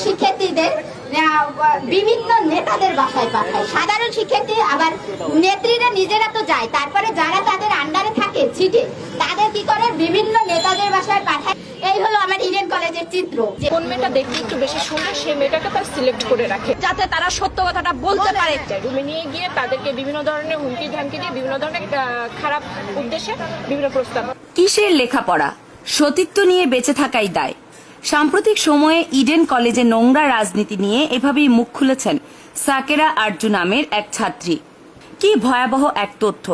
শিক্ষার্থীদের বিভিন্ন নেতাদের বাসায় পাঠায়। সাধারণ শিক্ষার্থী আবার নেত্রীরা নিজেরা তো যায়, তারপরে যারা তাদের আন্ডারে থাকে সিটে তাদের কি করে বিভিন্ন নেতাদের বাসায় পাঠায়। এই হলো আমার ইডেন কলেজের চিত্র। কোন মেয়েটা দেখতে একটু বেশি সুন্দর সেই মেয়েটাকে তারা সিলেক্ট করে রাখে যাতে তারা সত্য কথাটা বলতে পারে। রুমে নিয়ে গিয়ে তাদেরকে বিভিন্ন ধরনের হুমকি ধামকি দিয়ে বিভিন্ন ধরনের খারাপ উদ্দেশ্যে বিভিন্ন প্রস্তাব। কিসের লেখাপড়া, সতীত্ব নিয়ে বেঁচে থাকাই দায়। সাম্প্রতিক সময়ে ইডেন কলেজে নোংরা রাজনীতি নিয়ে এভাবেই মুখ খুলেছেন সাকেরা আরজু নামের এক ছাত্রী। কি ভয়াবহ এক তথ্য!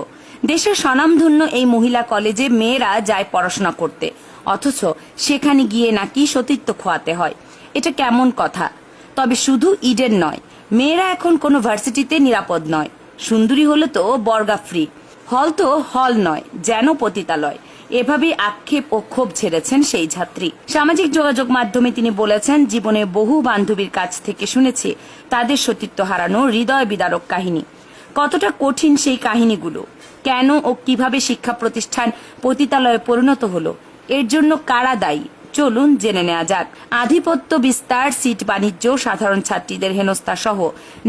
দেশের স্বনামধন্য এই মহিলা কলেজে মেয়েরা যায় পড়াশোনা করতে, অথচ সেখানে গিয়ে নাকি সতীত্ব খোয়াতে হয়। এটা কেমন কথা? তবে শুধু ইডেন নয়, মেয়েরা এখন কোনো ভার্সিটিতে নিরাপদ নয়। সুন্দরী হলে তো বর্গা ফ্রি, হল তো হল নয়, যেন পতিতালয়। এভাবেই আক্ষেপ ও ক্ষোভ ছেড়েছেন সেই ছাত্রী। সামাজিক যোগাযোগ মাধ্যমে তিনি বলেছেন, জীবনে বহু বান্ধবীর কাছ থেকে শুনেছি তাদের সতীত্ব হারানো হৃদয় বিদারক কাহিনী। কতটা কঠিন সেই কাহিনীগুলো, কেন ও কিভাবে শিক্ষা প্রতিষ্ঠান পতিতালয়ে পরিণত হলো, এর জন্য কারা দায়ী, চলুন জেনে নেওয়া যাক। আধিপত্য বিস্তার, সিট বাণিজ্য, সাধারণ ছাত্রীদের হেনস্থা সহ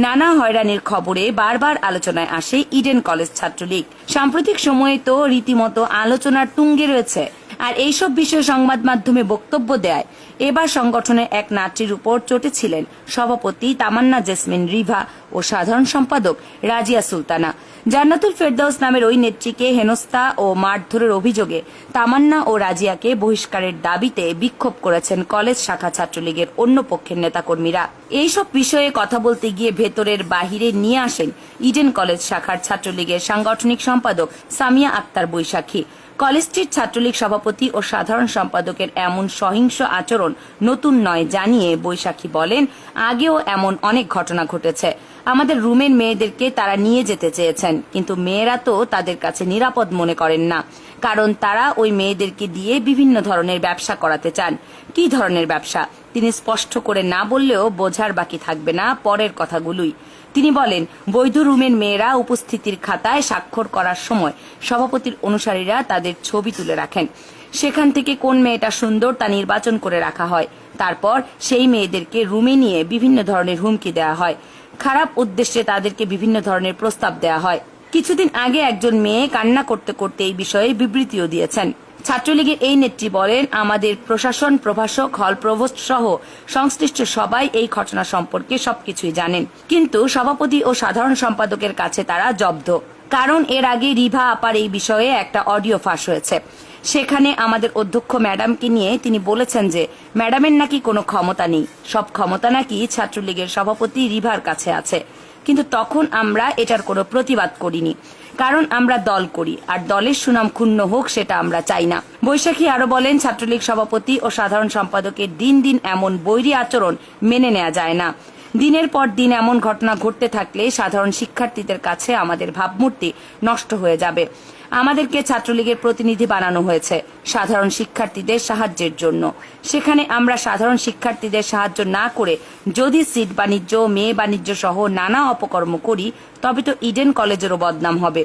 নানা হয়রানির খবরে বারবার আলোচনায় আসে ইডেন কলেজ ছাত্রলীগ। সাম্প্রতিক সময়ে তো রীতিমতো আলোচনার তুঙ্গে রয়েছে। আর এইসব বিষয়ে সংবাদ মাধ্যমে বক্তব্য দেয় এবার সংগঠনের এক নাট্যের উপর চটেছিলেন সভাপতি তামান্না জেসমিন রিভা ও সাধারণ সম্পাদক রাজিয়া সুলতানা। জান্নাতুল ফেরদাউস নামের ওই নেত্রীকে হেনস্থা ও মারধরের অভিযোগে তামান্না ও রাজিয়াকে বহিষ্কারের দাবিতে বিক্ষোভ করেছেন কলেজ শাখা ছাত্রলীগের অন্য পক্ষের নেতাকর্মীরা। এইসব বিষয়ে কথা বলতে গিয়ে ভেতরের বাহিরে নিয়ে আসেন ইডেন কলেজ শাখার ছাত্রলীগের সাংগঠনিক সম্পাদক সামিয়া আক্তার বৈশাখী। কলেজটির ছাত্রলীগ সভাপতি ও সাধারণ সম্পাদকের এমন সহিংস আচরণ নতুন নয় জানিয়ে বৈশাখী বলেন, আগেও এমন অনেক ঘটনা ঘটেছে। আমাদের রুমের মেয়েদেরকে তারা নিয়ে যেতে চেয়েছেন, কিন্তু মেয়েরা তো তাদের কাছে নিরাপদ মনে করেন না, কারণ তারা ওই মেয়েদেরকে দিয়ে বিভিন্ন ধরনের ব্যবসা করাতে চান। কি ধরনের ব্যবসা তিনি স্পষ্ট করে না বললেও বোঝার বাকি থাকবে না পরের কথাগুলোই। তিনি বলেন, বৈধ রুমের মেয়েরা উপস্থিতির খাতায় স্বাক্ষর করার সময় সভাপতির অনুসারীরা তাদের ছবি তুলে রাখেন। সেখান থেকে কোন মেয়েটা সুন্দর তা নির্বাচন করে রাখা হয়। তারপর সেই মেয়েদেরকে রুমে নিয়ে বিভিন্ন ধরনের হুমকি দেওয়া হয়, খারাপ উদ্দেশ্যে তাদেরকে বিভিন্ন ধরনের প্রস্তাব দেওয়া হয়। কিছুদিন আগে একজন মেয়ে কান্না করতে করতে এই বিষয়ে বিবৃতিও দিয়েছেন। ছাত্রলীগের এই নেত্রী বলেন, আমাদের প্রশাসন, প্রভাষক, হল প্রভোস্ট সহ সংশ্লিষ্ট সবাই এই ঘটনা সম্পর্কে সবকিছুই জানেন, কিন্তু সভাপতি ও সাধারণ সম্পাদকের কাছে তারা জব্দ। কারণ এর আগে রিভা আপার এই বিষয়ে একটা অডিও ফাঁস হয়েছে। সেখানে আমাদের অধ্যক্ষ ম্যাডামকে নিয়ে তিনি বলেছেন যে ম্যাডামের নাকি কোনো ক্ষমতা নেই, সব ক্ষমতা নাকি ছাত্রলীগের সভাপতি রিভার কাছে আছে। কিন্তু তখন আমরা এটার কোনো প্রতিবাদ করিনি, কারণ আমরা দল করি, আর দলের সুনাম ক্ষুণ্ণ হোক সেটা আমরা চাই না। বৈশাখী আরো বলেন, ছাত্রলীগ সভাপতি ও সাধারণ সম্পাদকের দিন দিন এমন বৈরী আচরণ মেনে নেওয়া যায় না। দিনের পর দিন এমন ঘটনা ঘটতে থাকলে সাধারণ শিক্ষার্থীদের কাছে আমাদের ভাবমূর্তি নষ্ট হয়ে যাবে। আমাদেরকে ছাত্রলীগের প্রতিনিধি বানানো হয়েছে সাধারণ শিক্ষার্থীদের সাহায্যের জন্য। সেখানে আমরা সাধারণ শিক্ষার্থীদের সাহায্য না করে যদি সিট বাণিজ্য, মেয়ে বাণিজ্য সহ নানা অপকর্ম করি, তবে তো ইডেন কলেজেরও বদনাম হবে।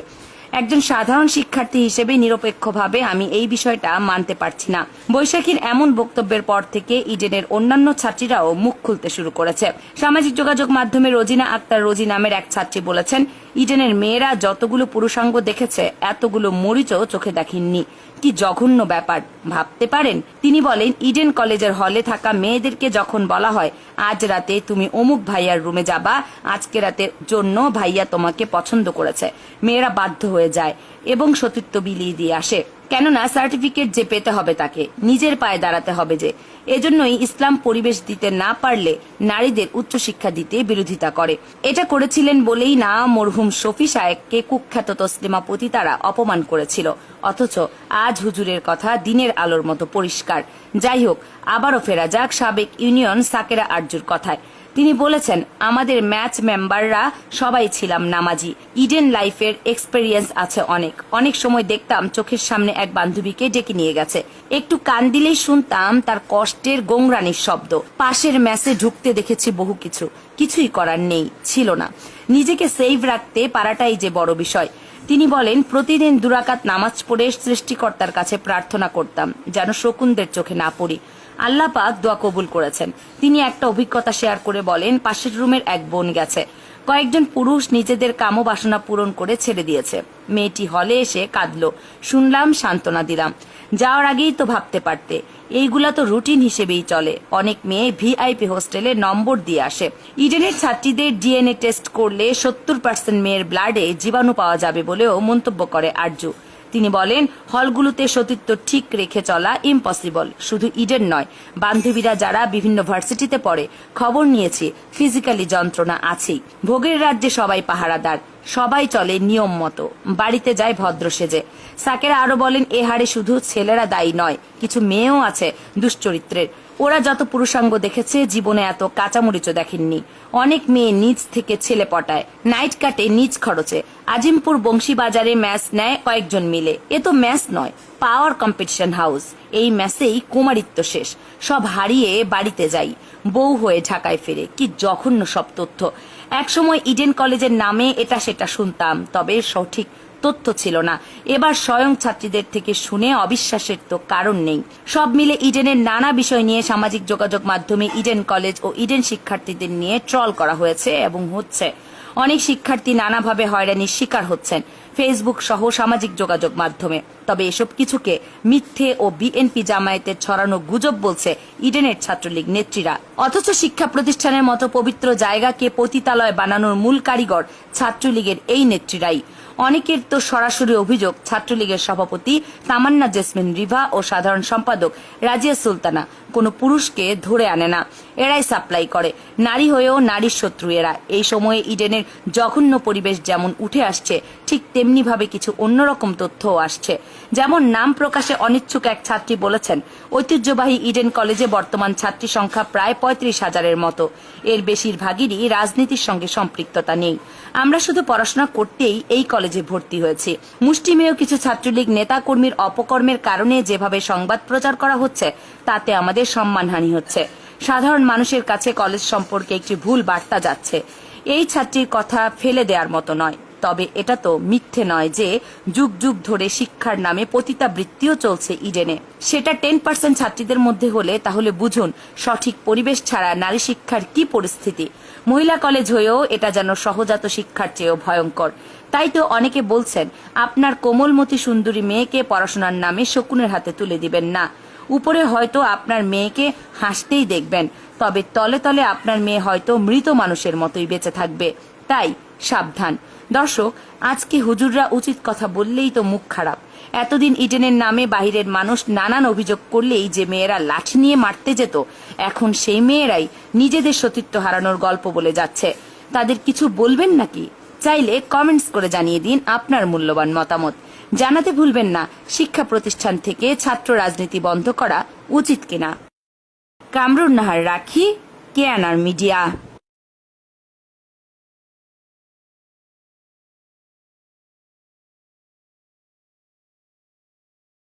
একজন সাধারণ শিক্ষার্থী হিসেবে নিরপেক্ষভাবে আমি এই বিষয়টা মানতে পারছি না। বৈশাখীর এমন বক্তব্যের পর থেকে ইডেনের অন্যান্য ছাত্রীরাও মুখ খুলতে শুরু করেছে। সামাজিক যোগাযোগ মাধ্যমে রোজিনা আক্তার রোজি নামের এক ছাত্রী বলেছেন, ইডেনের মেয়েরা যতগুলো পুরুষাঙ্গ দেখেছে এতগুলো মরিচও চোখে দেখেননি। কি জঘন্য ব্যাপার, ভাবতে পারেন? তিনি বলেন, ইডেন কলেজের হলে থাকা মেয়েদেরকে যখন বলা হয় আজ রাতে তুমি অমুক ভাইয়ার রুমে যাবা, আজকে রাতের জন্য ভাইয়া তোমাকে পছন্দ করেছে, মেয়েরা বাধ্য হয়ে যায় এবং সতীত্ব বিলিয়ে দিয়ে আসে। কেননা সার্টিফিকেট যে পেতে হবে তাকে নিজের পায়ে দাঁড়াতে হবে যে। এজন্যই ইসলাম পরিবেশ দিতে না পারলে নারীদের উচ্চশিক্ষা দিতে বিরোধিতা করে। এটা করেছিলেন বলেই না মরহুম শফি সাহেবকে কুখ্যাত তসলিমা পতিতারা অপমান করেছিল, অথচ আজ হুজুরের কথা দিনের আলোর মতো পরিষ্কার। যাই হোক, আবারও ফেরা যাক সাবেক ইউনিয়ন সাকেরা আরজুর কথায়। তিনি বলেছেন, আমাদের ম্যাচ মেম্বাররা সবাই ছিলাম নামাজি। ইডেন লাইফের এক্সপেরিয়েন্স আছে অনেক। অনেক সময় দেখতাম চোখের সামনে এক বান্ধবীকে ডেকে নিয়ে গেছে, একটু কান দিলেই শুনতাম তার কষ্টের গোংরানির শব্দ। পাশের ম্যাচে ঢুকতে দেখেছি বহু কিছু, কিছুই করার নেই, ছিল না। নিজেকে সেভ রাখতে পারাটাই যে বড় বিষয়। তিনি বলেন, প্রতিদিন 2 রাকাত নামাজ পড়ে সৃষ্টিকর্তার কাছে প্রার্থনা করতাম যেন শকুনদের চোখে না পড়ি। আল্লাহ পাক দোয়া কবুল করেছেন। তিনি একটা অভিজ্ঞতা শেয়ার করে বলেন, পাশের রুমের এক বোন গেছে, কয়েকজন পুরুষ নিজেদের কামবাসনা পূরণ করে ছেড়ে দিয়েছে। মেয়েটি হলে এসে কাঁদলো, শুনলাম, সান্ত্বনা দিলাম। যাওয়ার আগেই তো ভাবতে পারতে, এইগুলা তো রুটিন হিসেবেই চলে। অনেক মেয়ে ভিআইপি হোস্টেলে নম্বর দিয়ে আসে। ইডেনের ছাত্রীদের ডিএনএ টেস্ট করলে 70% মেয়ের ব্লাডে জীবাণু পাওয়া যাবে বলেও মন্তব্য করে আরজু। তিনি বলেন, হলগুলোতে সতীত্ব ঠিক রেখে চলা ইম্পসিবল। শুধু ইডেন নয়, বান্ধবীরা যারা বিভিন্ন ভার্সিটিতে পড়ে, খবর নিয়েছি, ফিজিক্যালি যন্ত্রণা আছেই। ভোগের রাজ্যে সবাই পাহারাদার, সবাই চলে নিয়ম মতো, বাড়িতে যায় ভদ্র সেজে। সাকেরা আরো বলেন, এ হারে শুধু ছেলেরা দায়ী নয়, কিছু মেয়েও আছে দুশ্চরিত্রের। ওরা যত পুরুষাঙ্গ দেখেছে, জীবনে এত কাঁচামরিচও দেখেননি। অনেক মেয়ে নিজ থেকে ছেলে পটায়, নাইট কাটে নিজ খরচে। আজিমপুর বংশীবাজারে ম্যাচ নেয় কয়েকজন মিলে। এ তো ম্যাচ নয়, পাওয়ার কম্পিটিশন হাউস। এই ম্যাচেই কুমারিত্ব শেষ, সব হারিয়ে বাড়িতে যাই, বউ হয়ে ঢাকায় ফেরে। কি জঘন্য সব তথ্য। একসময় ইডেন কলেজের নামে এটা সেটা শুনতাম, তবে সঠিক তথ্য ছিল না। এবার স্বয়ং ছাত্রীদের থেকে শুনে অবিশ্বাসের তো কারণ নেই। সব মিলে ইডেনের নানা বিষয় নিয়ে সামাজিক যোগাযোগ মাধ্যমে ইডেন কলেজ ও ইডেন শিক্ষার্থীদের নিয়ে ট্রল করা হয়েছে এবং হচ্ছে। অনেক শিক্ষার্থী নানাভাবে হয়রানির শিকার হচ্ছেন ফেসবুক সহ সামাজিক যোগাযোগ মাধ্যমে। তবে এসব কিছুকে মিথ্যে ও বিএনপি জামায়াতের ছড়ানো গুজব বলছে ইডেনের ছাত্রলীগ নেত্রীরা। অথচ শিক্ষা প্রতিষ্ঠানের মতো পবিত্র জায়গাকে পতিতালয় বানানোর মূল কারিগর ছাত্রলীগের এই নেত্রীরাই। অনেকের তো সরাসরি অভিযোগ, ছাত্রলীগের সভাপতি তামান্না জেসমিন রিভা ও সাধারণ সম্পাদক রাজিয়া সুলতানা কোনো পুরুষকে ধরে আনে না, এরাই সাপ্লাই করে। নারী হয়েও নারীর শত্রু এরা। এই সময়ে ইডেনের জঘন্য পরিবেশ যেমন উঠে আসছে, ঠিক তেমনি ভাবে কিছু অন্যরকম তথ্যও আসছে। যেমন নাম প্রকাশে অনিচ্ছুক এক ছাত্রী বলেছেন, ঐতিহ্যবাহী ইডেন কলেজে বর্তমান ছাত্রী সংখ্যা প্রায় 35,000-এর মতো। এর বেশিরভাগেরই রাজনীতির সঙ্গে সম্পৃক্ততা নেই। আমরা শুধু পড়াশোনা করতেই এই কলেজে ভর্তি হয়েছি। মুষ্টিমেয় কিছু ছাত্রলীগ নেতাকর্মীর অপকর্মের কারণে যেভাবে সংবাদ প্রচার করা হচ্ছে, তাতে আমাদের সম্মানহানি হচ্ছে। সাধারণ মানুষের কাছে কলেজ সম্পর্কে একটি ভুল বার্তা যাচ্ছে। এই ছাত্রীর কথা ফেলে দেওয়ার মতো নয়। তবে এটা তো মিথ্যে নয় যে যুগ যুগ ধরে শিক্ষার নামে পতিতাবৃত্তিও চলছে ইডেনে। সেটা 10% ছাত্রীদের মধ্যে হলে তাহলে বুঝুন সঠিক পরিবেশ ছাড়া নারী শিক্ষার কি পরিস্থিতি। মহিলা কলেজ হয়েও এটা যেন সহজাত শিক্ষার চেয়েও ভয়ঙ্কর। তাই তো অনেকে বলছেন, আপনার কোমলমতি সুন্দরী মেয়েকে পড়াশোনার নামে শকুনের হাতে তুলে দিবেন না। উপরে হয়তো আপনার মেয়েকে হাসতেই দেখবেন, তবে তলে তলে আপনার মেয়ে হয়তো মৃত মানুষের মতোই বেঁচে থাকবে। তাই সাবধান। দর্শক, আজকে হুজুররা উচিত কথা বললেই তো মুখ খারাপ। এতদিন ইডেনের নামে বাহিরের মানুষ নানান অভিযোগ করলেই যে মেয়েরা লাঠি নিয়ে মারতে যেত, এখন সেই মেয়েরাই নিজেদের সতীত্ব হারানোর গল্প বলে যাচ্ছে। তাদের কিছু বলবেন নাকি? চাইলে কমেন্টস করে জানিয়ে দিন আপনার মূল্যবান মতামত। জানাতে ভুলবেন না, শিক্ষা প্রতিষ্ঠান থেকে ছাত্র রাজনীতি বন্ধ করা উচিত কিনা। কামরুন নাহার রাখি, কেয়ানার মিডিয়া।